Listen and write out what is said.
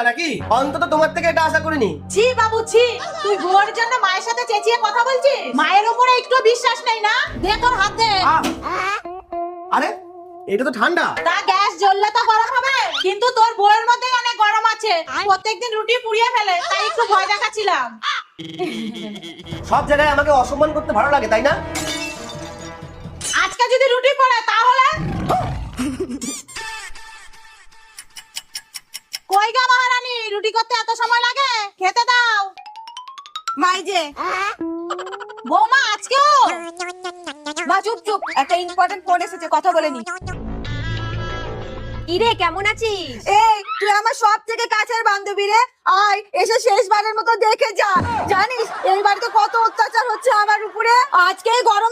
মহিলা নাকি? অন্তত তোমার থেকে এটা আশা করিনি। ছি বাবু ছি, তুই বউয়ের জন্য মায়ের সাথে চেঁচিয়ে কথা বলছিস? মায়ের উপরে একটু বিশ্বাস নেই না? দে তোর হাত দে। আরে এটা তো ঠান্ডা। তা গ্যাস জ্বললে তো গরম হবে, কিন্তু তোর বউয়ের মধ্যে অনেক গরম আছে। প্রত্যেকদিন রুটি পুড়িয়ে ফেলে, তাই একটু ভয় দেখাচ্ছিলাম। সব জায়গায় আমাকে অসম্মান করতে ভালো লাগে, তাই না? আজকে যদি রুটি পড়ে তাহলে? কই গা মহারানী, রুটি করতে এত সময় লাগে? খেতে দাও। মাই যে বৌমা আজকেও? মা চুপ চুপ, একটা ইম্পর্টেন্ট ফোন এসেছে, কথা বলে নি। ইরে কেমন আছিস? এই তুই আমার সব থেকে কাছের বান্ধবী রে, আয় এসে শেষবারের মতো দেখে যা। জানিস এই বাড়িতে কত অত্যাচার হচ্ছে আমার উপরে, আজকে গরম